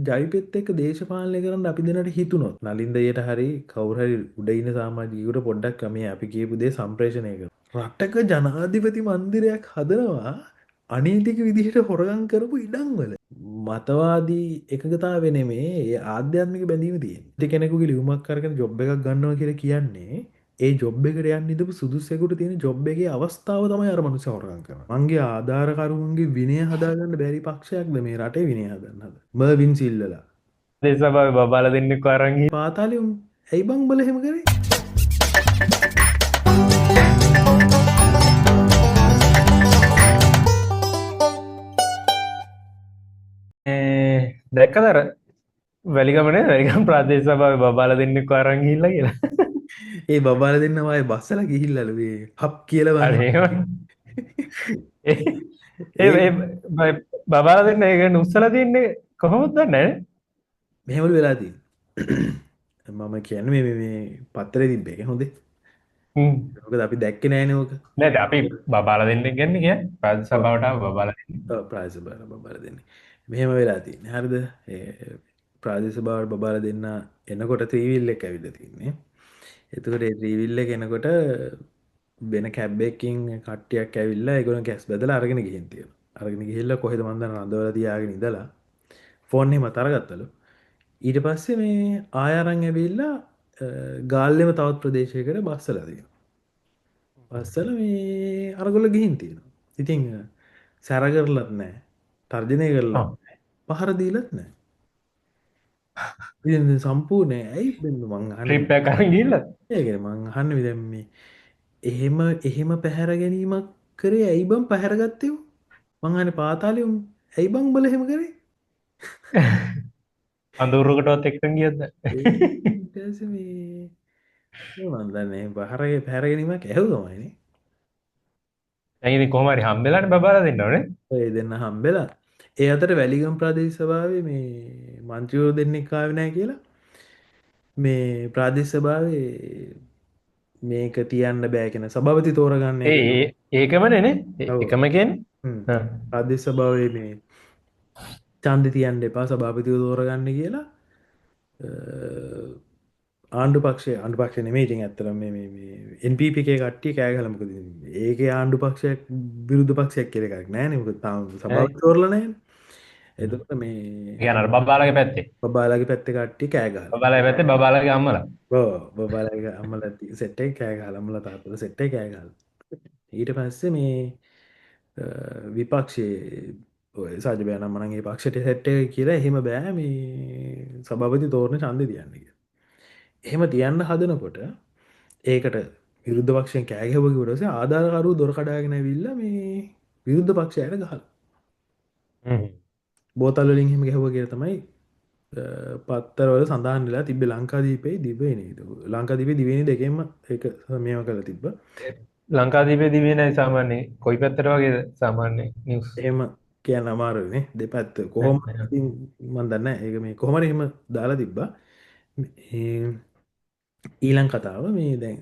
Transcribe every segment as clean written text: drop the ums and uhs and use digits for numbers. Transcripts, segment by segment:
ජවිපෙත් එක්ක දේශපාලනය කරන්න අපි දෙනට හිතුනොත් නලින්දයට හරි කවුරු හරි උඩ ඉන්න සමාජිකයෙකුට පොඩ්ඩක් මේ අපි කියපු දේ සම්ප්‍රේෂණය කරමු. රටක ජනාධිපති මන්දිරයක් හදනවා අනීතික විදිහට හොරගම් කරපු ඉඩම්වල. මතවාදී එකගතාවෙ නෙමේ ඒ ආධ්‍යාත්මික බැඳීම තියෙන්නේ. ඉතින් කෙනෙකුගේ ලියුමක් අරගෙන ජොබ් එකක් ගන්නවා කියලා කියන්නේ ඒ ජොබ් එකට යන්න ඉඳපු සුදුසෙකුට තියෙන ජොබ් එකේ අවස්ථාව තමයි අර මනුස්සයා හොරගම් කරනවා. මංගේ ආධාරකරුවන්ගේ විනය හදාගන්න බැරි පක්ෂයක්ද මේ රටේ විනය හදන්න හදන්නේ. මර්වින් සිල්වලා. දේශපාලන බබාලා දෙන්නෙක් අරන් ගිහින් පාතාලේ උන් ඇයි බං බල එහෙම කරේ? දැක්කද අර වැලිගමනේ වැලිගම ප්‍රාදේශ සභාවේ බබාලා දෙන්නෙක් අරන් ගිහිල්ලා කියලා. ඒ බබාලා දෙන්න වායේ බස්සලා ගිහිල්ලාලු මේ හප් කියලා අර වань. එහෙම ඒ බබාලා දෙන්න ඒක උස්සලා තින්නේ කොහොමද දන්නේ නැහැ. මෙහෙමලු වෙලා තියෙන්නේ. මම කියන්නේ මේ පත්තරේ තිබ්බ එක හොඳේ. මොකද අපි දැක්කේ නෑනේ ඕක. නේද අපි බබාලා දෙන්නෙක් ගන්නේ කියන්නේ ප්‍රාදේශ සභාවට ආව බබාලා දෙන්නෙක්. ප්‍රාදේශ සභාවට බබාලා දෙන්නේ. මෙහෙම වෙලා තියෙන්නේ. හරිද? ඒ ප්‍රාදේශ සභාවට බබාලා දෙන්න එනකොට ත්‍රිවිල් එක ඇවිල්ලා තින්නේ. එතකොට ඒ ත්‍රිවිල් එක එනකොට වෙන කැබ් එකකින් කට්ටියක් ඇවිල්ලා ඒගොල්ලෝ කැස් බදලා අරගෙන ගිහින් තියෙනවා. අරගෙන ගිහිල්ලා කොහෙද මන් දන්න රඳවලා තියාගෙන ඉඳලා ෆෝන් එහෙම අරගත්තලු. ඊට පස්සේ මේ ආය අරන් ඇවිල්ලා ගාල්ලෙම තවත් ප්‍රදේශයකට බස්සලා තියෙනවා. බස්සලා මේ අරගොල්ලෝ ගිහින් තියෙනවා. ඉතින් සැර කරලත් නැහැ. තර්ජනය කරලත් නැහැ. පහර දීලත් නැහැ. ඉතින් සම්පූර්ණ ඇයි මං අහන්නේ ට්‍රිප් එකක් අරන් ගිහිල්ලා ඒකනේ මං අහන්නේ දැන් මේ එහෙම පැහැර ගැනීමක් කරේ ඇයි බං පැහැරගත්තේ උන්? මං අහන්නේ පාතාලේ උන් ඇයි බං උඹලා එහෙම කරේ? අඳුරකටවත් එක්කන් ගියද ඊට පස්සේ මන් දන්නේ පැහැර ගැනීමක් ඇහුවමයිනේ. දැන් ඉතින් කොහොම හරි හම්බෙලානේ බබාලා දෙන්න ඕනේ. ඔය දෙන්න හම්බෙලා. ඒ අතර වැලිගම් ප්‍රාදේශ සභාවේ මේ මන්ත්‍රීවරු දෙන්නෙක් ආවේ නැහැ කියලා මේ ප්‍රාදේශ සභාවේ මේක තියන්න බෑ කියන සභාපති තෝරගන්න එක. ඒකමනේ නේ ඔව්. එකම කියන්නේ. ප්‍රාදේශ සභාවේ මේ ඡන්දෙ තියන්න එපා සභාපතිව තෝරගන්න කියලා ආණ්ඩු පක්ෂ නෙමෙයි ඉතින් ඇත්තටම මේ NPP එකේ කට්ටිය කෑ ගහලා මොකද ඒකේ ආණ්ඩු පක්ෂයක් විරුද්ධ පක්ෂයක් කියලා එකක් නැහැ නේ මොකද තාම සභාපති තෝරලා නැහැ නේ. එතකොට මේ කියන්නේ අර බබාලාගේ පැත්තේ. බබාලාගේ පැත්තේ කට්ටිය කෑ ගහලා. බබාලාගේ පැත්තේ බබාලාගේ අම්මලා. ඔව් බබාලාගේ අම්මලා සෙට් එක කෑ ගහලා අම්මලා තාත්තලා සෙට් එක කෑ ගහලා. ඊට පස්සේ මේ විපක්ෂයේ ඔය සාජබය නම් මනම් ඒ පක්ෂයට සෙට් එක කියලා එහෙම බෑ මේ සභාපති තෝරන ඡන්දෙ තියන්න කියලා. එහෙම තියන්න හදනකොට ඒකට විරුද්ධ පක්ෂයෙන් කෑ ගැහුවා කිව්වට පස්සේ ආධාරකරුවෝ දොර කඩාගෙන ඇවිල්ලා මේ විරුද්ධ පක්ෂයට ගහලා. බෝතල් වලින් එහෙම ගැහුවා කියලා තමයි පත්තරවල සඳහන් වෙලා තිබ්බේ ලංකාදීපේ දිවයිනේ. ලංකාදීපේ දිවයිනේ දෙකෙන්ම ඒක මේව කරලා තිබ්බා. ලංකාදීපේ දිවිනයි සාමාන්‍යයෙන් කොයි පැත්තට වගේ සාමාන්‍ය නිවුස්. එහෙම කියන්න අමාරුයිනේ දෙපැත්ත කොහොම ඉතින් මන් දන්නේ නැහැ ඒක මේ කොහොම හරි එහෙම දාලා තිබ්බා. ඊළඟ කතාව මේ දැන්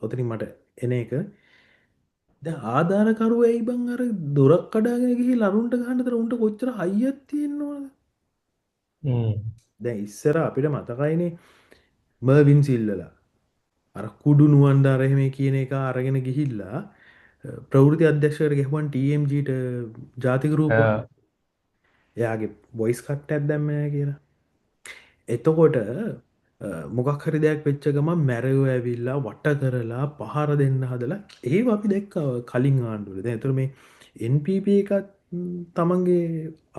ඔතනින් මට එන එක දැන් ආධාරකරුවෝ ඇයි බං අර දොරක් කඩාගෙන ගිහිල්ලා අරුන්ට ගහන්නතර උන්ට කොච්චර හයියක් තියෙනවද? දැන් ඉස්සර අපිට මතකයිනේ මර්වින් සිල්වලා අර කුඩු නුවන්ඩාර එහෙම කියන එක අරගෙන ගිහිල්ලා ප්‍රවෘති අධ්‍යක්ෂකයට ගැහුවන් TMGට ජාතික රූප එයාගේ වොයිස් කට්ටයක් දැම්මේ නැහැ කියලා. එතකොට මොකක් හරි දෙයක් වෙච්ච ගමන් මැරයෝ ඇවිල්ලා වට කරලා පහර දෙන්න හදලා ඒව අපි දැක්කා කලින් ආණ්ඩුවල. දැන් ඒතර මේ NPP එකත් තමන්ගේ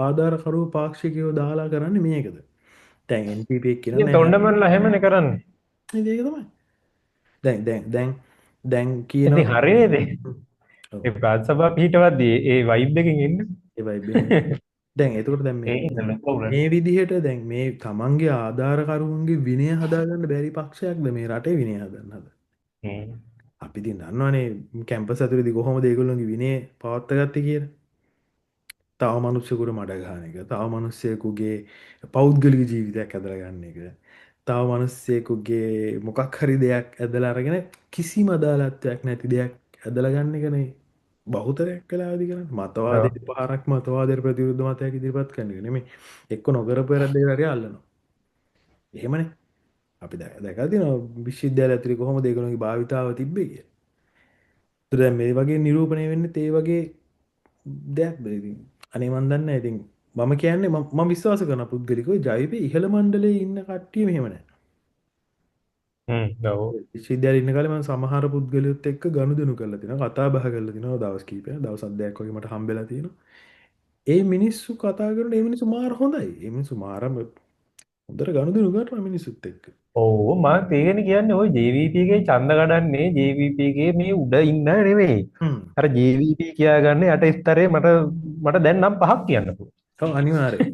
ආධාරකරුවෝ පාක්ෂිකයෝ දාලා කරන්නේ මේකද? දැන් NPP එක කියනවා ඉතින් තොණ්ඩමන්ලා එහෙමනේ කරන්නේ. නෑ ඒක තමයි. දැන් කියන ඉතින් හරියේද? ඒ ප්‍රාදේශ සභාව පිටවද්දී ඒ වයිබ් එකකින් එන්න. ඒ වයිබ් දැන් එතකොට දැන් මේ විදිහට දැන් මේ තමන්ගේ ආධාරකරුවන්ගේ විනය හදාගන්න බැරි පක්ෂයක්ද මේ රටේ විනය හදන්න හද. අපි ඉතින් දන්නවනේ කැම්පස් ඇතුලේදී කොහොමද ඒගොල්ලෝගේ විනය පවත්වාගත්තේ කියලා. තව මිනිස්සුෙකුට මඩ ගහන එක, තව මිනිස්සෙකුගේ පෞද්ගලික ජීවිතයක් ඇදලා ගන්න එක, තව මිනිස්සෙකුගේ මොකක් හරි දෙයක් ඇදලා අරගෙන කිසිම අදාළත්වයක් නැති දෙයක් ඇදලා ගන්න එකනේ බහුතරයක් කලාදි කරන්න මතවාද ඔව්. පාරක් මතවාදර ප්‍රතිරුද්ධ මතයක් ඉදිරිපත් කන්න නෙමේ එක්ක නොකරපු වැරද්දේ රට අල්ලනවා එහෙමනේ අපි දැකතින විශ්විද්‍යාල ඇතුරි කොහොම දෙකනගේ භාවිතාව තිබ්බේ කිය දැන් මේ වගේ නිරූපණය වෙන්න ඒ වගේ දෙයක් බේති අනේ මන්දන්න ඉතින් මම කියන්නේ විශ්වාස කරන පුද්ගලිකව ජෛප ඉහළ මණ්ඩලේ ඉන්න කට්ටිය මෙහෙමන ඔව්. විශ්විද්‍යාල ඉන්න කාලේ මම සමහර පුද්ගලයොත් එක්ක ගනුදෙනු කරලා තිනවා කතා බහ කරලා තිනවා දවස් කීපයක් දවස් අධ්‍යයක් වගේ මට හම්බෙලා තියෙනවා ඒ මිනිස්සු කතා කරන ඒ මිනිස්සු මාර හොඳයි ඒ මිනිස්සු මාරම හොඳට ගනුදෙනු කරන මිනිස්සුත් එක්ක ඔව් මම ඒකනේ කියන්නේ ওই JVP ගේ ඡන්ද ගඩන්නේ JVP ගේ මේ උඩ ඉන්න නෙමෙයි. හ්ම් අර JVP කියාගන්නේ යට ස්තරේ මට දැන් නම් පහක් කියන්න පුළුවන්. ඔව් අනිවාර්යයෙන්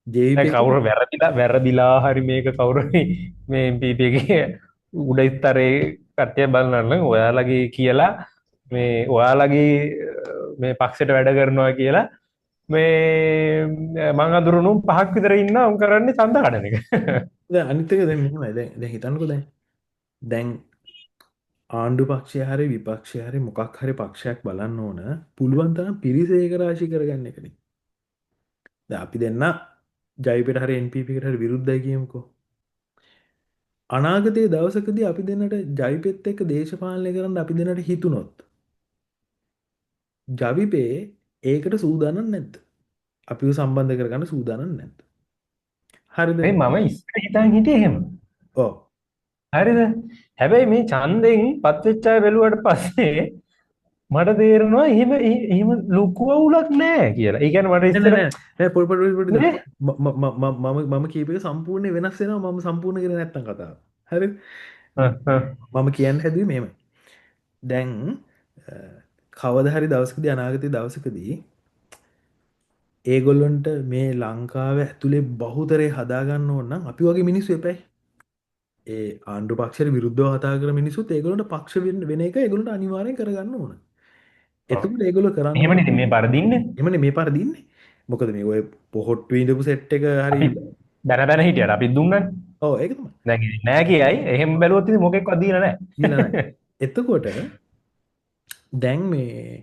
JP දැන් කවුරු වැරදිලා හරි මේක කවුරු හරි මේ MPP ගේ උඩ ස්තරේ කට්ටිය බලනනම් ඔයාලගේ කියලා මේ ඔයාලගේ මේ පක්ෂයට වැඩ කරනවා කියලා මේ මං අඳුරුණු පහක් විතර ඉන්න උන් කරන්නේ ඡන්ද කඩන එක. දැන් අනිත් එක දැන් මෙහෙමයි දැන් හිතන්නකෝ දැන් ආණ්ඩු පක්ෂය හරි විපක්ෂය හරි මොකක් හරි පක්ෂයක් බලන්න ඕන පුළුවන් තරම් පිරිස ඒක රාශී කරගන්න එකනේ. දැන් අපි දෙන්න ජයිපට හරි NPP කට හරි විරුද්ධයි කියමුකෝ. අනාගතයේ දවසකදී අපි දෙන්නට ජයිපෙත් එක්ක දේශපාලනය කරන්න අපි දෙන්නට හිතුනොත් ජවිපේ ඒකට සූදානම් නැද්ද? අපිව සම්බන්ධ කරගන්න සූදානම් නැද්ද? හරිද? මේ මම ඉස්සර හිතන් හිටියේ එහෙම. ඔව්. හරිද? හැබැයි මේ ඡන්දෙන් පත් වෙච්ච අය බැලුවට පස්සේ මට තේරෙනවා එහෙම ලොකු අවුලක් නැහැ කියලා. ඒ කියන්නේ මට ඉස්සර නෑ පොඩි නේ මම කීප එක සම්පූර්ණයෙන් වෙනස් වෙනවා මම සම්පූර්ණ කරේ නැත්තම් කතාව. හරිද? හ්ම්. මම කියන්න හැදුවේ මෙහෙමයි. දැන් කවදා හරි දවසකදී අනාගතයේ දවසකදී ඒගොල්ලොන්ට මේ ලංකාව ඇතුලේ බහුතරය හදාගන්න ඕන නම් අපි වගේ මිනිස්සු එපැයි. ඒ ආණ්ඩු පක්ෂයට විරුද්ධව කතා කරන මිනිස්සුත් ඒගොල්ලන්ට පක්ෂ වෙන එක ඒගොල්ලන්ට අනිවාර්යෙන් කරගන්න ඕන. ඔව්. එතකොට ඒගොල්ලෝ කරන්න ඕන එහෙමනේ ඉතින් මේ පරදින්නේ. එමනේ මේ පාර දින්නේ. මොකද මේ ඔය පොහොට්ටු ඉඳපු සෙට් එක හරි අපි බැන හිටියට අපි දුන්නනේ. ඔව් ඒක තමයි. දැන් නෑ කියයි. එහෙම බැලුවොත් ඉතින් මොකෙක්වත් දීලා නෑ. දීලා නැහැ. එතකොට දැන් මේ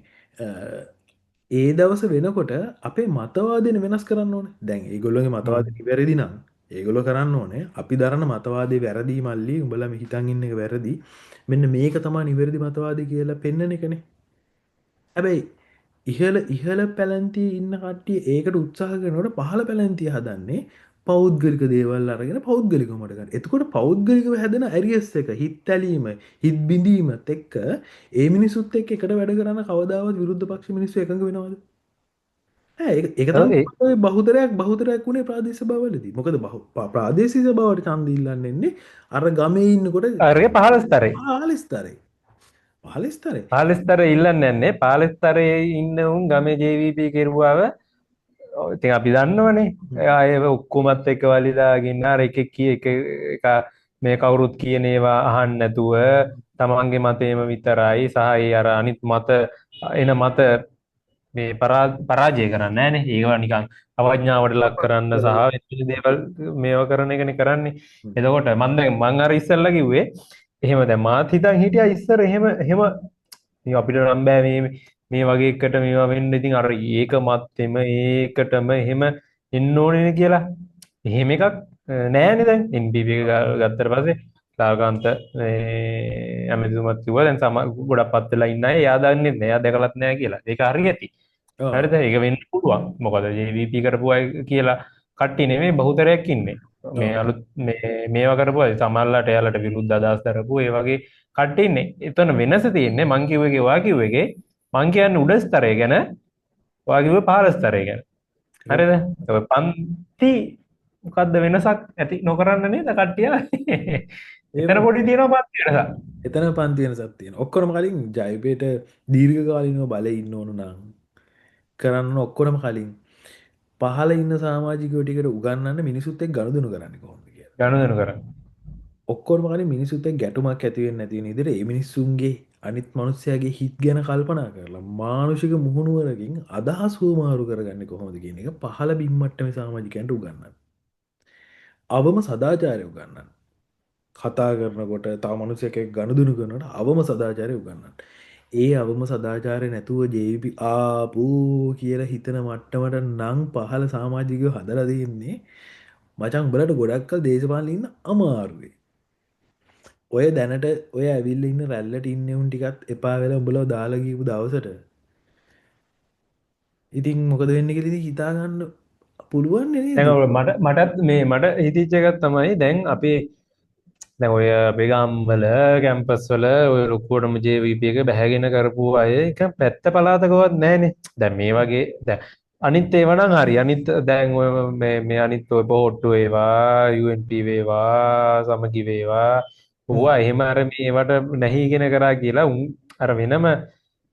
ඒ දවස වෙනකොට අපේ මතවාදෙන වෙනස් කරන්න ඕනේ. දැන් ඒගොල්ලෝගේ මතවාද නිවැරදි නම් ඒගොල්ලෝ කරන්න ඕනේ අපි දරන මතවාදේ වැරදි මල්ලි උඹලා මේ හිතන් ඉන්න එක වැරදි. මෙන්න මේක තමයි නිවැරදි මතවාදය කියලා පෙන්වන එකනේ. හැබැයි ඉහළ පැලැන්තියේ ඉන්න කට්ටිය ඒකට උත්සාහ කරනකොට පහළ පැලැන්තිය හදන්නේ පෞද්ගලික දේවල් අරගෙන පෞද්ගලිකවමට ගන්න. එතකොට පෞද්ගලිකව හැදෙන ඇරියස් එක හිත් ඇලීම හිත් බිඳීමත් එක්ක ඒ මිනිසුත් එක්ක එකට වැඩ කරන කවදාවත් විරුද්ධ පක්ෂ මිනිස්සු එකඟ වෙනවද? ඒක ඔව් ඒ තමයි බහුතරයක් වුණේ ප්‍රාදේශ සභාවලදී. මොකද ප්‍රාදේශීය සභාවට ඡන්ද ඉල්ලන්න එන්නේ අර ගමේ ඉන්නකොට අරගේ 15 ස්තරේ. පහළ ස්තරේ 15 ස්තරේ ඉල්ලන්නේ නැන්නේ 15 ස්තරේ ඉන්න උන් ගමේ JVP කෙරුවාව ඉතින් අපි දන්නවනේ අය ඔක්කොමත් එක්ක වලිදාගෙන අර එකෙක් කිය එක මේ කවුරුත් කියන ඒවා අහන්න නැතුව තමන්ගේ මතේම විතරයි සහ ඒ අර අනිත් මත එන මත මේ පරාජය කරන්නේ නැහනේ ඒවා නිකන් අවඥාවට ලක් කරන්න සහ වෙන දේවල් මේව කරන එකනේ කරන්නේ එතකොට මං අර ඉස්සෙල්ලා කිව්වේ එහෙම දැන් මාත් හිතන් හිටියා ඉස්සර එහෙම ඉතින් අපිට නම් බෑ මේ වගේ එකට මේවා වෙන්න ඉතින් අර ඒක මත්තෙම ඒකටම එහෙම එන්න ඕනේ කියලා. එහෙම එකක් නෑනේ දැන් NPP එක ගත්තට පස්සේ ලාල්කාන්ත මේ ඇමතිතුමත් කිව්වා දැන් ගොඩක් පත් වෙලා ඉන්න අය එයා දන්නේ නැහැ. එයා දැකලත් නැහැ කියලා. ඒක හරි ඇති. හරිද? ඒක වෙන්න පුළුවන්. මොකද JVP කරපු අය කියලා කට්ටිය නෙමෙයි බහුතරයක් ඉන්නේ. මේ අලුත් මේවා කරපු අය සමහරලාට එයාලට විරුද්ධ අදහස් දරපු ඒ වගේ කට්ටිය ඉන්නේ. එතන වෙනස තියෙන්නේ මං කිව්ව එකේ වා කිව්ව එකේ මං කියන්නේ උඩ ස්තරය ගැන වා කිව්වේ පහළ ස්තරය ගැන. හරිද? ඔය පන්ති මොකද්ද වෙනසක් ඇති නොකරන්න නේද කට්ටිය? එතන පොඩි තියෙනවා පන්ති වෙනසක්. එතන පන්ති වෙනසක් තියෙනවා. ඔක්කොම කලින් ජයිපේට දීර්ඝකාලීනව බලේ ඉන්න ඕන නම් කරන්න ඔක්කොම කලින් පහළ ඉන්න සමාජිකයෝ ටිකට උගන්වන්න මිනිසුත් එක්ක ගනුදෙනු කරන්නේ කොහොමද කියලා. ගනුදෙනු කරන්න. ඔක්කොම කලින් මිනිසුත් එක්ක ගැටුමක් ඇති වෙන්නේ නැති වෙන විදිහට මේ මිනිස්සුන්ගේ අනිත් මනුස්සයාගේ හිත් ගැන කල්පනා කරලා මානුෂික මුහුණුවරකින් අදහස් හුවමාරු කරගන්නේ කොහොමද කියන එක පහළ බිම් මට්ටමේ සමාජිකයන්ට උගන්වන්න. අවම සදාචාරය උගන්වන්න. කතා කරනකොට තව මනුස්සයෙක් එක්ක ගනුදෙනු කරනකොට අවම සදාචාරය උගන්වන්න. ඒ අවම සදාචාරය නැතුව ජේපි ආපූ කියල හිතන මට්ටමට නං පහල සාමාජිකයෝ හදල දෙන්නේ මචං බලට ගොඩක්කල් දේශපාලඉන්න අමාරුවේ. ඔය දැනට ඔය ඇවිල්ල ඉන්න රැල්ලට ඉන්න උන් ටිකත් එපා වෙල උඹලෝ දාලගීපු දවසට ඉතින් මොකද වෙන්න කෙරෙදි හිතාගන්න පුළුවන් නේද. දැන් මටත් මේ මට හිතිච්ච එකක් තමයි දැන් අපේ දැන් ඔය බෙගම්වල කැම්පස්වල ඔය ලොකුවටම ජේවිප එක බැහැගෙන කරපු අය එක පැත්ත පලාතකවත් නෑනේ. දැන් මේ වගේ දැන් අනිත් ඒවා නම් හරි. අනිත් දැන් ඔය මේ අනිත් ඔය පොහොට්ටු ඒවා UNP වේවා සමගි වේවා ඕවා එහෙම අර මේවට නැහිගෙන කරා කියලා උන් අර වෙනම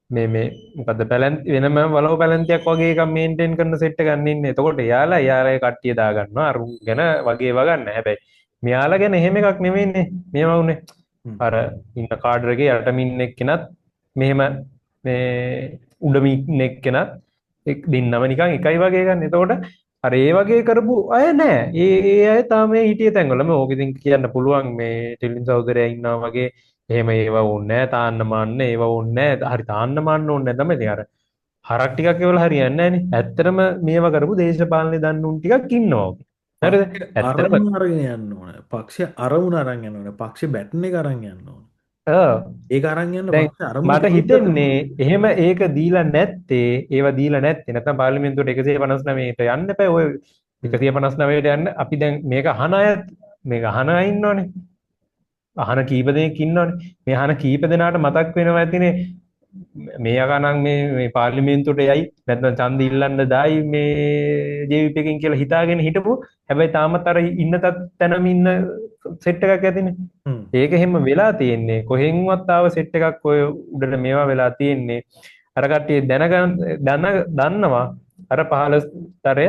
මේ මොකද වෙනම වලව පැලැන්තියක් වගේ එකක් මේන්ටේන් කරන සෙට් එකක් ගන්න ඉන්නේ. එතකොට එයාලා කට්ටිය දාගන්නවා අරුන් ගැන වගේ වගන්න. හැබැයි මෙයාලා ගැන එහෙම එකක් නෙමෙයිනේ මේවා උනේ. අර ඉන්න කාඩර් එකේ යටම ඉන්න එක්කෙනත් මෙහෙම මේ උඩම ඉන්න එක්කෙනත් දෙන්නම නිකන් එකයි වගේ ගන්න. එතකොට අර ඒ වගේ කරපු අය නෑ. ඒ අය තාම මේ හිටිය තැන්වලම ඕක ඉතින් කියන්න පුළුවන් මේ ටෙලින් සහෝදරයා ඉන්නවා වගේ එහෙම ඒවා ඕනේ නෑ තාන්න මාන්න ඒවා ඕනේ නෑ. හරි තාන්න මාන්න ඕනේ නෑ තමයි. ඉතින් අර හරක් ටිකක් ඒවල හරියන්නේ නෑනේ. ඇත්තටම මේවා කරපු දේශපාලනේ දන්න උන් ටිකක් ඉන්නවා. හරිද? ඇත්තටම අරමුණ අරගෙන යන්න ඕන පක්ෂ අරමුණ අරන් යන්න ඕන පක්ෂ බැට්න එක අරන් යන්න ඕන ඒ අරන් යන්න දැන් පක්ෂ අරමුණ මට හිතෙන්නේ එහෙම ඒක දීලා නැත්තේ ඒවා දීලා නැත්තේ නැත්නම් පාර්ලිමේන්තුවට 159ට යන්න එපා ඔය 159ට යන්න අපි දැන් මේක අහන අය ඉන්නවනේ අහන කීප දෙනෙක් ඉන්නවනේ මේ අහන කීප දෙනාට මතක් වෙනවා ඇතිනේ මේ අකනම් මේ පාර්ලිමේන්තුවට යයි නැත්නම් ඡන්ද ඉල්ලන්න දායි මේ ජේවිපි එකෙන් කියලා හිතාගෙන හිටපු හැබැයි තාමත් අර ඉන්න තැනම ඉන්න සෙට් එකක් ඇතිනේ ඒක එහෙම වෙලා තියෙන්නේ කොහෙන්වත් ආව සෙට් එකක් ඔය උඩට මේවා වෙලා තියෙන්නේ අර කට්ටිය දන්නවා අර 15තරය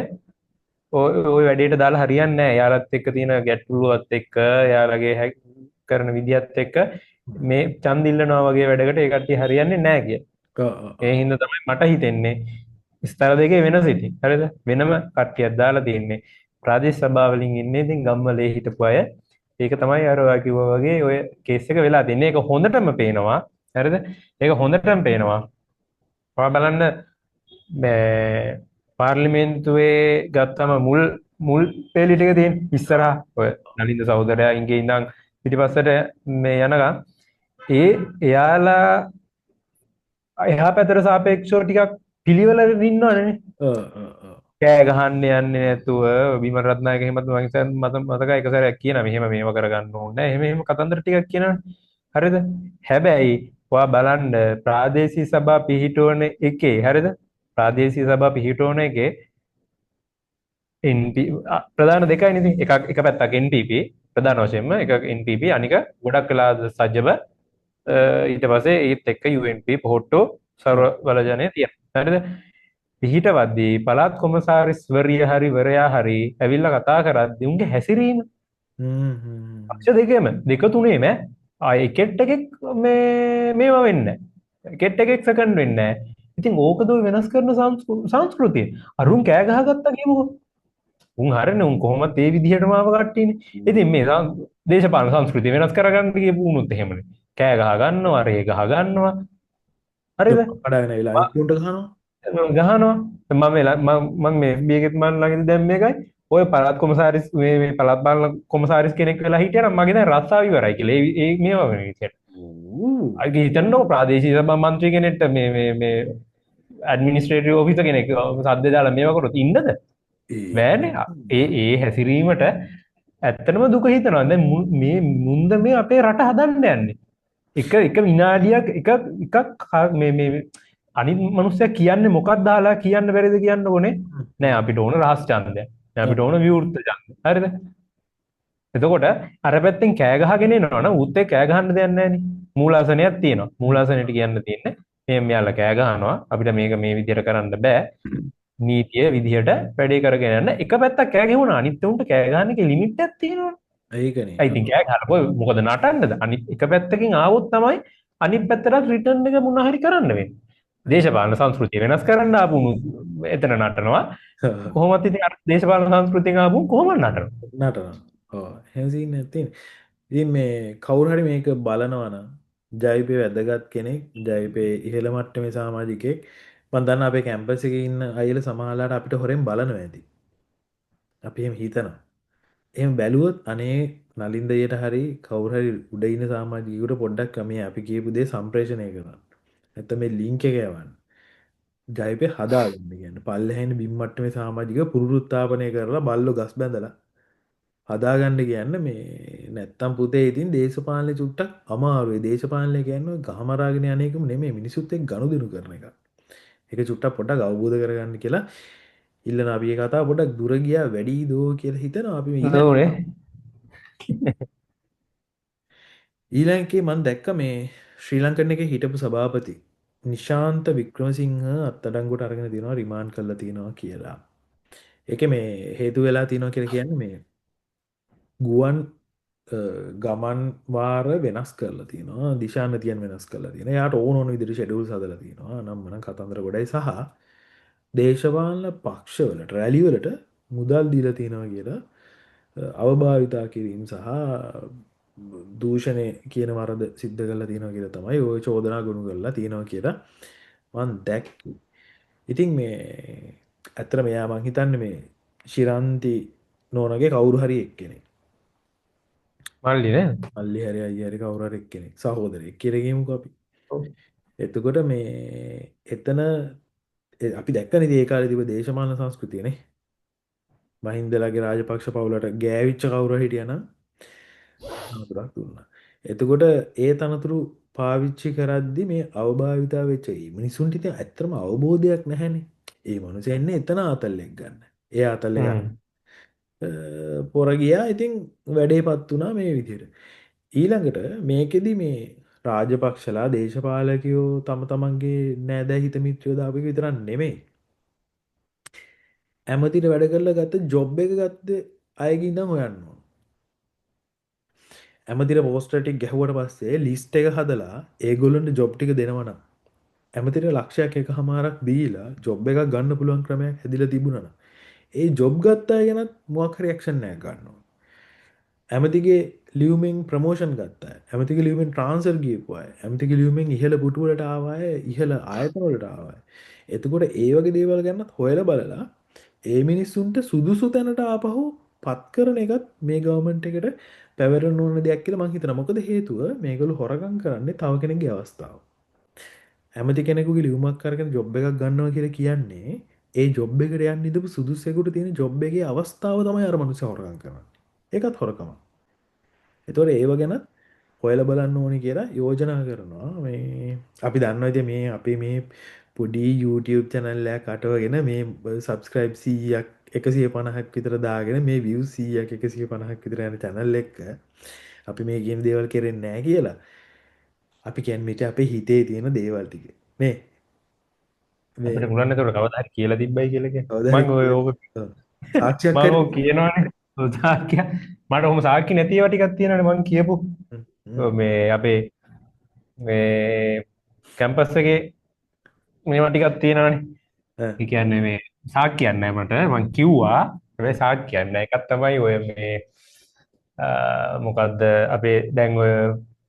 ඔය වැඩේට දාලා හරියන්නේ නැහැ යාලත් එක්ක තියෙන ගැටලුවත් එක්ක යාලගේ කරන විදිහත් එක්ක මේ ඡන්ද ඉල්ලනවා වගේ වැඩකට ඒ කට්ටිය හරියන්නේ නැහැ කිය. ඒ හින්දා තමයි මට හිතෙන්නේ ස්තර දෙකේ වෙනස ඉතින්. හරිද? වෙනම කට්ටියක් දාලා තියෙන්නේ. ප්‍රාදේශ සභාව වලින් ඉන්නේ ඉතින් ගම්වලේ හිටපු අය. ඒක තමයි අර ඔයා කිව්වා වගේ ඔය කේස් එක වෙලා තින්නේ. ඒක හොඳටම පේනවා. හරිද? ඒක හොඳටම පේනවා. ඔයා බලන්න මේ පාර්ලිමේන්තුවේ ගත්තම මුල් පේලි ටික තියෙන ඉස්සරහා ඔය නලින්ද සහෝදරයා ඉංගේ ඉඳන් පිටිපස්සට මේ යනකම් එයාලා එහා පැත්තට සාපේක්ෂව ටිකක් පිළිවෙලට ඉන්නවනේ කෑ ගහන්න යන්නේ නැතුව බිමල් රත්නායක හිමත් මතක එක සැරයක් කියනවා මෙහෙම මේව කරගන්න ඕනේ එහෙම කතන්දර ටිකක් කියනවනේ හරිද හැබැයි ඔයා බලන්න ප්‍රාදේශීය සභා පිහිටවන එකේ හරිද ප්‍රාදේශීය සභා පිහිටවන එකේ NP ප්‍රධාන දෙකයි නේද එක පැත්තක් NPP ප්‍රධාන වශයෙන්ම එක NPP අනික ගොඩක් වෙලා සජ්ජබ ඊට පස්සේ ඒත් එක්ක UNP පොහොට්ටෝ සර්ව බලජනය තියෙනවා හරිද පිහිටවද්දී පළාත් කොමසාරිස්වරිය හරි වරයා හරි ඇවිල්ලා කතා කරද්දී උන්ගේ හැසිරීම පක්ෂ දෙකේම දෙක තුනේම ආ එකෙට් එකෙක් මේවා වෙන්නේ එකෙට් එකෙක් සෙකන්ඩ් වෙන්නේ ඉතින් ඕකද වෙනස් කරන සංස්කෘතිය අරුන් කෑ ගහගත්තා කියමුකෝ උන් හරනේ උන් කොහොමද ඒ විදිහටම ආව කට්ටියනේ ඉතින් මේ දේශපාලන සංස්කෘතිය වෙනස් කරගන්න කියපු උනුත් එහෙමනේ කෑ ගහ ගන්නවා රේ ගහ ගන්නවා හරිද කඩාගෙන වෙලා උන්ට ගහනවා මම මේ බීගෙත් මන් ළඟදී දැන් මේකයි ඔය පළාත් කොමසාරිස් මේ පළාත් පාලන කොමසාරිස් කෙනෙක් වෙලා හිටියනම් මගේ දැන් රස්සාව ඉවරයි කියලා ඒ මේවා වෙන විදිහට අයිති හිතන්නකො ප්‍රාදේශීය සභා මන්ත්‍රී කෙනෙක්ට මේ ඇඩ්මිනිස්ට්‍රේටිව් ඔෆිසර් කෙනෙක් සද්ද දාලා මේවා කරොත් ඉන්නද බෑනේ ඒ හැසිරීමට ඇත්තටම දුක හිතනවා දැන් මේ මුන්ද මේ අපේ රට හදන්න යන්නේ එක විනාඩියක් එකක් මේ අනිත් මනුස්සයා කියන්නේ මොකක්ද දාලා කියන්න බැරිද කියන්න ඕනේ නෑ අපිට ඕන රහස් ඡන්දය නෑ අපිට ඕන විවෘත ඡන්දය හරිද එතකොට අර පැත්තෙන් කෑ ගහගෙන එනවනම් ඌත් එක්ක කෑ ගහන්න දෙයක් නෑනේ මූලාසනයක් තියෙනවා මූලාසනෙට කියන්න තියෙන්නේ මේ මෙයාලා කෑ ගහනවා අපිට මේක මේ විදිහට කරන්න බෑ නීතිය විදිහට වැඩේ කරගෙන යන්න එක පැත්තක් කෑ ගැහුණා අනිත් උන්ට කෑ ගහන්න එකේ ලිමිට් එකක් තියෙනවනේ ඒකනේ I think කෑ ගහලා මොකද නටන්නද අනිත් එක පැත්තකින් ආවොත් තමයි අනිත් පැත්තට රිටර්න් එක මොනවා හරි කරන්න වෙන්නේ දේශපාලන සංස්කෘතිය වෙනස් කරන්න ආපු එතන නටනවා කොහොමත් ඉතින් අර දේශපාලන සංස්කෘතියෙන් ආපු කොහොමද නටනවා ඔව් එහෙම සීන් එකක් තියෙන ඉතින් මේ කවුරු හරි මේක බලනවා නම් ජවිපේ වැදගත් කෙනෙක් ජවිපේ ඉහළ මට්ටමේ සාමාජිකයෙක් මන් දන්න අපේ කැම්පස් එකේ ඉන්න අයල සමහරලාට අපිට හොරෙන් බලනවා ඇති. අපි එහෙම හිතනවා. එහෙම බැලුවොත් අනේ නලින්දයට හරි කවුරු හරි උඩ ඉන්න සාමාජිකයෙකුට පොඩ්ඩක් මේ අපි කියපු දේ සම්ප්‍රේෂණය කරන්න. නැත්නම් මේ ලින්ක් එක යවන්න. ජවිපේ හදාගන්න කියන්නේ පල්ලෙහා ඉන්න බිම් මට්ටමේ සාමාජිකව පුනරුත්ථාපනය කරලා බල්ලෝ ගස් බැඳලා හදාගන්න කියන්න මේ නැත්තම් පුතේ ඉතින් දේශපාලනය චුට්ටක් අමාරුවේ. දේශපාලනය කියන්නේ ගහමරාගෙන යන එකම නෙමෙයි මිනිසුත් එක්ක ගනුදෙනු කරන එක. ඒක චුට්ටක් පොඩ්ඩක් අවබෝධ කරගන්න කියලා ඉල්ලන අපි මේ කතාව පොඩ්ඩක් දුර ගියා වැඩි දෝ කියලා හිතනවා අපි මේ දෝනේ ඊළඟ එකේ මම දැක්ක මේ ශ්‍රී ලංකන් එකේ හිටපු සභාපති නිශාන්ත වික්‍රමසිංහ අත්අඩංගුවට අරගෙන තියෙනවා රිමාන්ඩ් කරලා තියෙනවා කියලා. ඒකේ මේ හේතු වෙලා තියෙනවා කියලා කියන්නේ මේ ගුවන් ගමන් වාර වෙනස් කරලා තියෙනවා දිශානතියන් වෙනස් කරලා තියෙනවා. එයාට ඕන ඕන විදිහට ෂෙඩියුල්ස් හදලා තියෙනවා. නම් මනම් කතන්දර ගොඩයි සහ දේශපාලන පක්ෂවලට රැලි වලට මුදල් දීලා තියෙනවා කියලා අවභාවිතා කිරීම සහ දූෂණය කියන වරද සිද්ධ කරලා තියෙනවා කියලා තමයි ওই චෝදනා ගොනු කරලා තියෙනවා කියලා මම දැක්කේ. ඉතින් මේ ඇත්තට මෙයා මං හිතන්නේ මේ ශිරන්ති නෝනගේ කවුරු හරි එක්කෙනෙක්. මල්ලි නේ මල්ලි හරි අයියා හරි කවුරු හරි එක්කෙනෙක් සහෝදරයෙක් කියලා කියමුකෝ අපි. එතකොට මේ එතන අපි දැක්කනේ ඒ කාලේ තිබ්බ දේශපාලන සංස්කෘතියනේ. මහින්දලාගේ රාජපක්ෂ පවුලට ගෑවිච්ච කවුරු හිටියනම් තනතුරක් දුන්නා. එතකොට ඒ තනතුරු පාවිච්චි කරද්දි මේ අවභාවිතා වෙච්ච මිනිසුන්ට ඉතින් ඇත්තම අවබෝධයක් නැහැනේ. ඒ මනුස්සයා එන්නේ එතන ආතල්ලෙක් ගන්න. ඒ ආතල්ලේ ගන්න. පොර ගියා ඉතින් වැඩේපත් වුණා මේ විදිහට. ඊළඟට මේකෙදි මේ රාජපක්ෂලා දේශපාලකයෝ තම තමන්ගේ නෑදෑ හිත මිත්‍රයෝ දාපු එක විතරක් නෙමෙයි. ඇමතිට වැඩ කරලා ගත්ත ජොබ් එක ගත්ත අයගේ ඉඳන් හොයන්න ඕන. ඇමතිට පෝස්ටර් ටික ගැහුවට පස්සේ ලිස්ට් එක හදලා ඒගොල්ලන්ට ජොබ් ටික දෙනවා නම් ඇමතිට ලක්ෂයක් එකමාරක් දීලා ජොබ් එකක් ගන්න පුළුවන් ක්‍රමයක් හැදිලා තිබුණා නම් ඒ ජොබ් ගත්ත අය ගැනත් මොකක් හරි ඇක්ෂන් එකක් ගන්න ඕන. ඇමතිගේ ලියුමෙන් ප්‍රමෝෂන් ගත්තා. ඇමතිගේ ලියුමෙන් ට්‍රාන්ස්ෆර් ගියපු අය. ඇමතිගේ ලියුමෙන් ඉහළ පුටු වලට ආව අය, ඉහළ ආයතන වලට ආව අය. එතකොට ඒ වගේ දේවල් ගැනත් හොයලා බලලා ඒ මිනිස්සුන්ට සුදුසු තැනට ආපහු පත් කරන එකත් මේ ගවර්න්මන්ට් එකට පැවරෙන්න ඕන දෙයක් කියලා මම හිතනවා. මොකද හේතුව මේගොල්ලෝ හොරගම් කරන්නේ තව කෙනෙක්ගේ අවස්ථාව. ඇමති කෙනෙකුගේ ලියුමක් අරගෙන ජොබ් එකක් ගන්නවා කියලා කියන්නේ ඒ ජොබ් එකට යන්න ඉඳපු සුදුසෙකුට තියෙන ජොබ් එකේ අවස්ථාව තමයි අර මිනිස්සු හොරගම් කරන්නේ. ඒකත් හොරකමක්. එතකොට ඒව ගැන හොයලා බලන්න ඕනි කියලා යෝජනා කරනවා. මේ අපි දන්නවා ඉතින් මේ අපේ මේ පොඩි YouTube channel එකක් අටවගෙන මේ subscribe 100ක් 150ක් විතර දාගෙන මේ views 100ක් 150ක් විතර යන channel එක අපි මේ කියන දේවල් කරන්නේ නැහැ කියලා. අපි කියන්නේ මේක අපේ හිතේ තියෙන දේවල් ටික. මේ මේ අපිට මුලන්නේ ඒතකොට කවදා හරි කියලා තිබ්බයි කියලා කවදා කියන්නේ හරි මම ඔය ඕක සාක්ෂියක් මම හරි ඔය කියනවනේ ඔය සාක්කිය මට ඔහොම සාක්කි නැති ඒවා ටිකක් තියෙනවානේ මම කියපු මේ අපේ මේ කැම්පස් එකේ මේවා ටිකක් තියෙනවානේ ඒ කියන්නේ මේ සාක්කියක් නැහැ මට මං කිව්වා හැබැයි සාක්කියක් නැහැ එකක් තමයි ඔය මේ මොකද්ද අපේ දැන් ඔය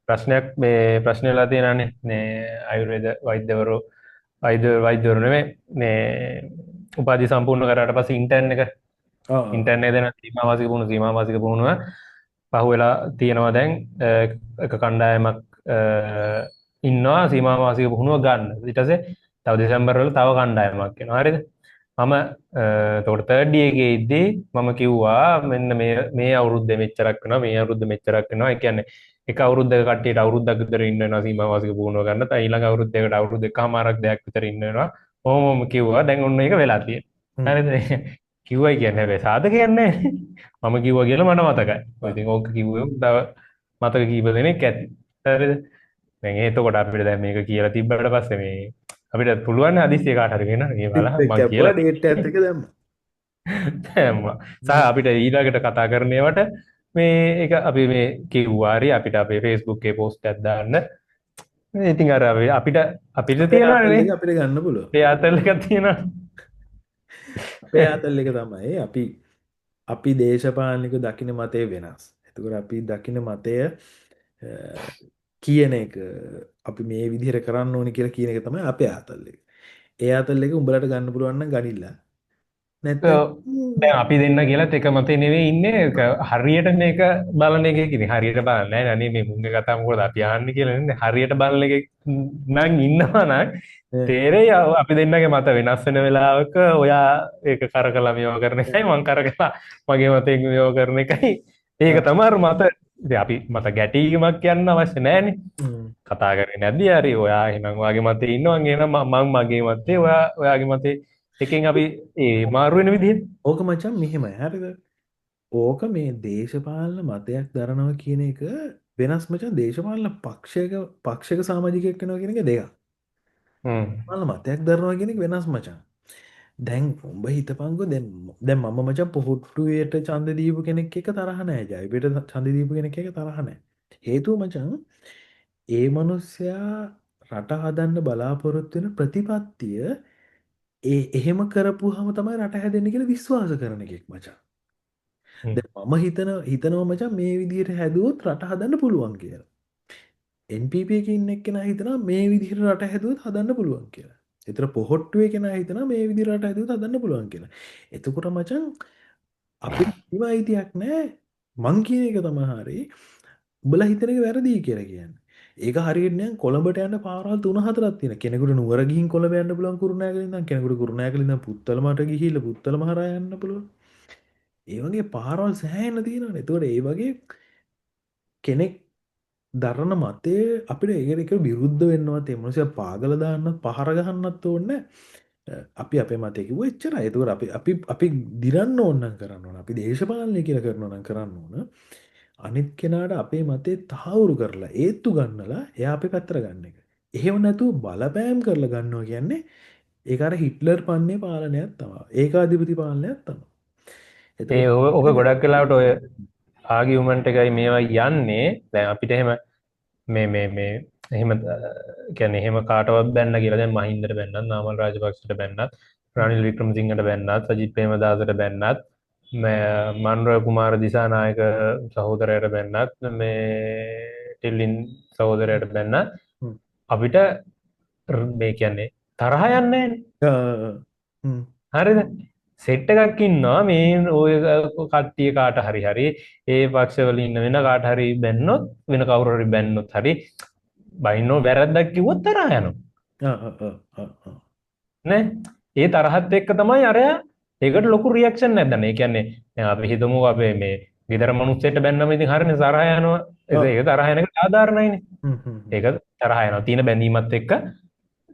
ප්‍රශ්නයක් මේ ප්‍රශ්න වෙලා තියෙනවානේ මේ ආයුර්වේද වෛද්‍යවරු වෛද්‍යවරු නෙමෙයි මේ උපාධිය සම්පූර්ණ කරාට පස්සේ ඉන්ටර්න් එක ඉන්ටර්න් එක දෙන සීමාවාසික පුහුණුව පහුවෙලා තියෙනවා දැන් එක කණ්ඩායමක් ඉන්නවා සීමාවාසික පුහුණුව ගන්න. ඊට පස්සේ තව දෙසැම්බර් වල තව කණ්ඩායමක් එනවා. හරිද? මම එතකොට තර්ඩ් එකේ ඉද්දී මම කිව්වා මෙන්න මේ අවුරුද්දේ මෙච්චරක් වෙනවා මේ අවුරුද්දේ මෙච්චරක් වෙනවා. ඒ කියන්නේ එක අවුරුද්දක කට්ටියට අවුරුද්දක් විතර ඉන්න වෙනවා සීමාවාසික පුහුණුව ගන්න. තව ඊළඟ අවුරුද්දේකට අවුරුද්දකමාරක් දෙයක් විතර ඉන්න වෙනවා. ඔහොම කිව්වා. දැන් ඔන්න ඒක වෙලා තියෙනවා. හරිද? කිව්වයි කියන්නේ හැබැයි සාධකයක් නැහැ. මම කිව්වා කියලා මට මතකයි. ඔය ඉතින් ඕක කිව්වේ තව මතක කීප දෙනෙක් ඇති. හරිද? දැන් එතකොට අපිට දැන් මේක කියලා තිබ්බට පස්සේ මේ අපිට පුළුවන් හදිස්සිය කාට හරි වෙන මේ බලන්න මම කියලා ඩේට් එකත් එක දැම්මා. දැම්මා. සහ අපිට ඊළඟට කතා කරන ඒවාට මේ එක අපි මේ කිව්වා හරි අපිට අපේ Facebook එකේ post එකක් දාන්න. ඉතින් අර අපිට තියෙනවනේ අපිට ගන්න පුළුවන්. ඒ අතල් එකක් තියෙනවා. අපේ ආතල් එක තමයි අපි දේශපාලනික දකින මතය වෙනස්. එතකොට අපි දකින මතය කියන එක අපි මේ විදිහට කරන්න ඕනි කියලා කියන එක තමයි අපේ ආතල් එක. ඒ ආතල් එක උඹලට ගන්න පුළුවන් නම් ගනිilla. නැත්තම් දැන් අපි දෙන්න කියලත් එක මතේ නෙවෙයි ඉන්නේ හරියට මේක බලන එක කිවි හරියට බලන්නේ නැහැ නේ මේ මුංගේ කතා මොකද අපි අහන්නේ කියලා නේ හරියට බලන එක නම් ඉන්නවා නම් තේරෙයි අපි දෙන්නගේ මත වෙනස් වෙන වෙලාවක ඔයා ඒක කරකලා මේව කරන එකයි මං කරකලා මගේ මතයෙන් මේව කරන එකයි ඒක තමයි මත ඉතින් අපි මත ගැටීමක් යන්න අවශ්‍ය නැහැනේ කතා කරන්නේ නැද්දි හරි ඔයා එහෙනම් ඔයාගේ මතේ ඉන්නවා එහෙනම් මං මගේ මතේ ඔයාගේ මතේ එකෙන් අපි ඒ මාරු වෙන විදිහ ඕක මචං මෙහෙමයි හරිද? ඕක මේ දේශපාලන මතයක් දරනවා කියන එක වෙනස් මචං දේශපාලන පක්ෂයක සමාජිකයෙක් වෙනවා කියන එක දෙකක්. හ්ම් පාලන මතයක් දරනවා කියන එක වෙනස් මචං. දැන් උඹ හිතපන්කෝ දැන් මම මචං පොහොට්ටුවේට ඡන්ද දීපු කෙනෙක් එක්ක තරහ නැහැ. ජයපිට ඡන්ද දීපු කෙනෙක් එක්ක තරහ නැහැ. හේතුව මචං ඒ මිනිස්සයා රට හදන්න බලාපොරොත්තු වෙන ප්‍රතිපත්තිය එහෙම කරපුවාම තමයි රට හැදෙන්නේ කියලා විශ්වාස කරන එකෙක් මචං. දැන් මම හිතනවා මචං මේ විදිහට හැදුවොත් රට හදන්න පුළුවන් කියලා. NPP එකේ ඉන්න එක්කෙනා හිතනවා මේ විදිහට රට හැදුවොත් හදන්න පුළුවන් කියලා. ඒතර පොහොට්ටුවේ කෙනා හිතනවා මේ විදිහට රට හැදුවොත් හදන්න පුළුවන් කියලා. එතකොට මචං අපිට කිසිම අයිතියක් නැහැ. මං කියන එක තමයි හරි. උඹලා හිතන එක වැරදි කියලා කියන්නේ. ඒක හරියට නෑ කොළඹට යන්න පාරවල් 3-4ක් තියෙන. කෙනෙකුට නුවර ගිහින් කොළඹ යන්න පුළුවන් කුරුණෑගල ඉඳන් කෙනෙකුට කුරුණෑගල ඉඳන් පුත්තලමට ගිහිල්ලා පුත්තලම හරහා යන්න පුළුවන්. ඒ වගේ පාරවල් සෑහෙන්න තියෙනවානේ. ඒතකොට ඒ වගේ කෙනෙක් දරන මතය අපිට ඒකට එක විරුද්ධ වෙන්නවත් ඒ මොනසය පාගල දාන්නත් පහර ගහන්නත් ඕනේ. අපි අපේ මතය කිව්ව එච්චරයි. ඒතකොට අපි දිරන්න ඕන නම් කරන්න ඕන. අපි දේශපාලනය කියලා කරනවා නම් කරන්න ඕන. අනිත් කෙනාට අපේ මතේ තහවුරු කරලා ඒත්තු ගන්නලා එයා අපේ පැත්තට ගන්න එක. එහෙම නැතුව බලපෑම් කරලා ගන්නවා කියන්නේ ඒක අර හිට්ලර් පන්නේ පාලනයක් තමයි. ඒකාධිපති පාලනයක් තමයි. ඒ එතකොට ඔක ගොඩක් වෙලාවට ඔය ආගියුමන්ට් එකයි මේවා යන්නේ දැන් අපිට එහෙම මේ එහෙම කියන්නේ එහෙම කාටවත් බැන්න කියලා දැන් මහින්දට බැන්නත් නාමල් රාජපක්ෂට බැන්නත් රනිල් වික්‍රමසිංහට බැන්නත් සජිත් ප්‍රේමදාසට බැන්නත් මන්රෝය කුමාර දිසානායක සහෝදරයට බැන්නත් මේ ටිල්ලින් සහෝදරයට බැන්නත් අපිට මේ කියන්නේ තරහ යන්නේ හරිද සෙට් එකක් ඉන්නවා මේ ඔය කට්ටිය කාට හරි හරි ඒ පක්ෂවල ඉන්න වෙන කාට හරි බැන්නොත් වෙන කවුරු හරි බැන්නොත් හරි බයින්නෝ වැරද්දක් කිව්වොත් තරහ යනවා නේ ඒ තරහත් එක්ක තමයි අරයා ඒකට ලොකු රියැක්ෂන් නැද්ද නේ කියන්නේ දැන් අපි හිතමු අපේ මේ ගෙදර මිනිස්සෙට බැන්නම ඉතින් හරිනේ තරහ යනවා ඒක තරහ යන එක සාධාරණයිනේ ඒක තරහ යනවා තියෙන බැඳීමත් එක්ක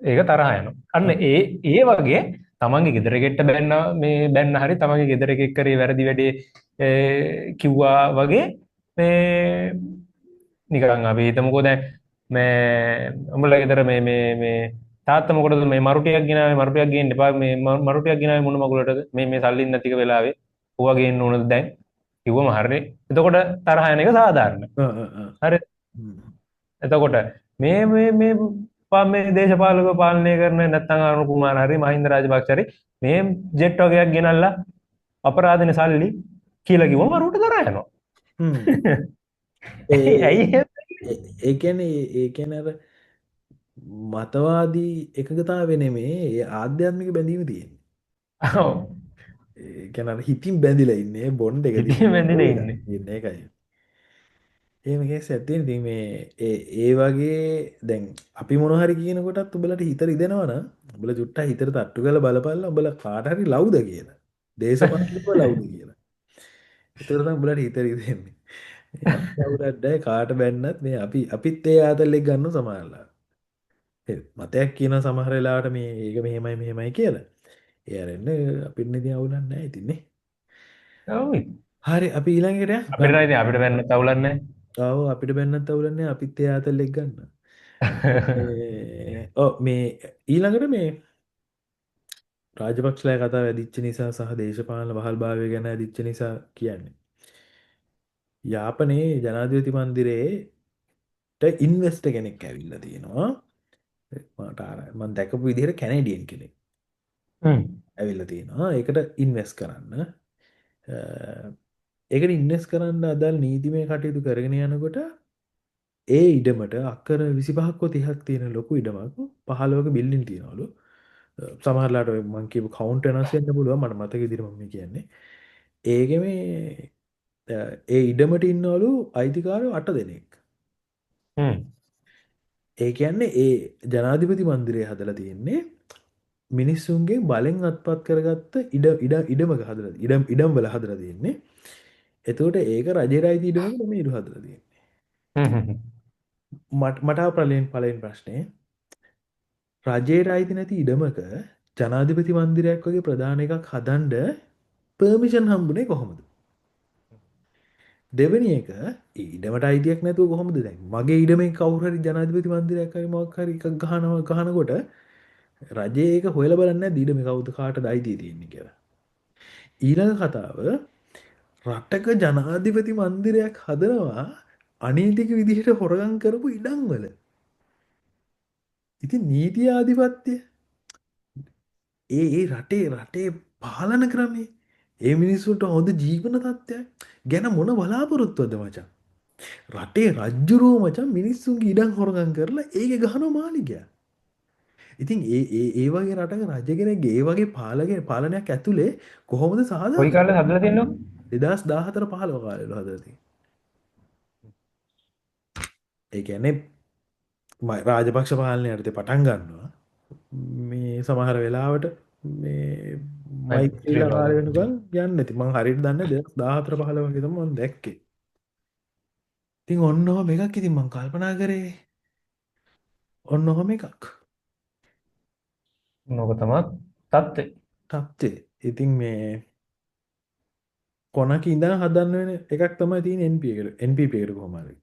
ඒක තරහ යනවා අන්න ඒ වගේ තමන්ගේ ගෙදර ගෙට්ට බැන්න මේ බැන්න හරි තමන්ගේ ගෙදර එකෙක් කරේ වැරදි වැඩේ කිව්වා වගේ මේ නිකන් අපි හිතමුකෝ දැන් මේ උඹලා ගෙදර මේ තාත්තා මොකටද මේ මරුටියක් ගෙනාවේ මරුටියක් ගේන්න එපා මේ මරුටියක් ගෙනාවේ මොන මගුලටද මේ සල්ලි නැතික වෙලාවේ ඌවා ගේන්න ඕනද දැන් කිව්වම හරිනේ එතකොට තරහ යන එක සාධාරණයි හරි එතකොට මේ දේශපාලක පාලනය කරන නැත්නම් අරුණ කුමාර හරි මහින්ද රාජපක්ෂ හරි මේ ජෙට් වගේක් ගෙනල්ලා අපරාධනේ සල්ලි කියලා කිව්වම මරුවට තරහ යනවා ඇයි ඒ කියන්නේ අර මතවාදී එකගතාව නෙමේ ඒ ආධ්‍යාත්මික බැඳීම තියෙන්නේ. ඒ කියන්නේ අර හිතින් බැඳිලා ඉන්නේ බොන්ඩ් එක හිතින් බැඳිලා ඉන්නේ. ඉන්නේ ඒකයි. එහෙම කේස් එකක් තියෙන ඉතින් මේ ඒ වගේ දැන් අපි මොන හරි කියනකොටත් උඹලට හිත රිදෙනවා නම් උඹලා චුට්ටක් හිතට තට්ටු කරලා බලපල්ලා උඹලා කාට හරි ලව්ද කියලා. දේශපාලනිකව ලව්ද කියලා. ඒතර තමයි උඹලට හිත රිදෙන්නේ. කවුරුත් නැහැ කාට බැන්නත් මේ අපිත් ඒ ආතල්ලෙක් ගන්න සමහරලා. මතයක් කියන සමහර වෙලාවට මේ ඒක මෙහෙමයි කියලා. ඒ අරන්න අපිට ඉතින් අවුලක් නැහැ ඉතින්නේ. ඔව් හරි අපි ඊළඟට අපිට ඉතින් අපිට වෙන්න තවුලක් නැහැ. ආව අපිට බැන්නත් අවුලක් නැහැ අපිත් ඒ ආතල්ලෙක් ගන්න. මේ ඊළඟට මේ රාජපක්ෂලා කතාව ඇදිච්ච නිසා සහ දේශපාලන වහල්භාවය ගැන ඇදිච්ච නිසා කියන්නේ. යාපනයේ ජනාධිපති මන්දිරේට ඉන්වෙස්ටර් කෙනෙක් ඇවිල්ලා තියෙනවා. මම දැකපු විදිහට කැනේඩියන් කෙනෙක්. ඇවිල්ලා තියෙනවා. ඒකට ඉන්වෙස්ට් කරන්න. ඒකට ඉන්වෙස්ට් කරන්න අදාළ නීතිමය කටයුතු කරගෙන යනකොට ඒ ඉඩමට අක්කර 25ක් හෝ 30ක් තියෙන ලොකු ඉඩමක් 15ක බිල්ඩින් තියනවලු. සමහරලාට ඔය මං කියපු කවුන්ට් වෙනස් වෙන්න පුළුවන් මට මතක විදිහට මම මේ කියන්නේ. ඒකේ මේ ඒ ඉඩමට ඉන්නවලු අයිතිකාරයෝ 8 දෙනෙක්. හ්ම්. ඒ කියන්නේ ඒ ජනාධිපති මන්දිරය හදලා තියෙන්නේ මිනිස්සුන්ගේ බලෙන් අත්පත් කරගත්ත ඉඩමක හදලා ඉඩම් වල හදලා තියෙන්නේ. එතකොට ඒක රජයේ අයිති ඉඩමක නෙමෙයි ඉඩ හදලා තියෙන්නේ. හ්ම් හ්ම්. මට පලෙන් ප්‍රශ්නය රජයට අයිති නැති ඉඩමක ජනාධිපති මන්දිරයක් වගේ ප්‍රධාන එකක් හදන්ඩ පර්මිෂන් හම්බුනේ කොහොමද. දෙවනි එක ඉඩමට අයිතියක් නැතුව කොහොමද දැන් මගේ ඉඩමේ කවුරුහරි ජනාධිපති මන්දිරයක් හරි මොකක් හරි එකක් ගහනකොට රජයේ ඒක හොයලා බලන්නේ නැද්ද ඉඩම කවුද කාටද අයිතිය තියෙන්නේ කියලා. ඊළඟ කතාව රටක ජනාධිපති මන්දිරයක් හදනවා අනීතික විදිහට හොරගම් කරපු ඉඩම් වල. ඉතින් නීති ආධිපත්‍ය ඒ රටේ පාලන ක්‍රමේ ඒ මිනිස්සුන්ට හොඳ ජීවන තත්ත්වයක් ගැන මොන බලාපොරොත්තුවද මචං. රටේ රජ්ජුරුව මචං මිනිස්සුන්ගේ ඉඩම් හොරගම් කරලා ඒකේ ගහනවා මාලිගයක්. ඉතින් ඒ වගේ රටක රජ කෙනෙක්ගේ ඒ වගේ පාලනයක් ඇතුලේ කොහොමද කොයි සාධාරණ කාලේ හදලා තියෙනව? 2014 15 කාලෙලු හදලා තියෙන්නේ. ඒ කියන්නේ රාජපක්ෂ පාලනය යටතේ පටන් ගන්නවා. මේ සමහර වෙලාවට මේ මෛත්‍රීලා කාලේ මෛත්‍රීලා. වෙනකන් යන්නේ නැති. මං හරියට දන්නේ 2014 15 වගේ තමයි මං දැක්කේ. ඉතින් ඔන්න ඔහම එකක් ඉතින් මං කල්පනා කරේ ඔන්න ඔහම එකක්. නෝක තමයි තත්ත්වය. තත්ත්වේ. ඉතින් මේ කොනක ඉඳන් හදන්න වෙන එකක් තමයි තියෙන්නේ NPP එකට කොහොම හරි.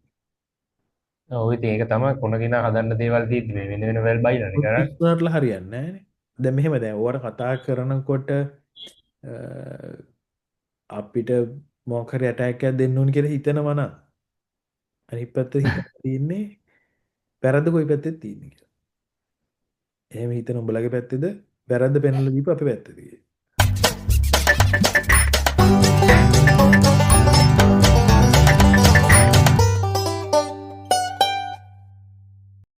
ඔය ඉතින් ඒක තමයි කොනකින හදන්න දේවල් තියෙද්දි මේ වෙන වෙන වැල් බයිලානේ කරන්නේ. පිස්සුනටලා හරියන්නේ නැහැනේ. දැන් මෙහෙම දැන් ඕවට කතා කරනකොට අපිට මොකක් හරි ඇටැක් එකක් දෙන්න ඕනි කියලා හිතනවා නම් අනිත් පැත්තේ හිතන්න තියෙන්නේ වැරද්ද කොයි පැත්තේද තියෙන්නේ කියලා. එහෙම හිතන උඹලගේ පැත්තේද වැරද්ද පෙන්වලා දීපු අපේ පැත්තේද කියලා.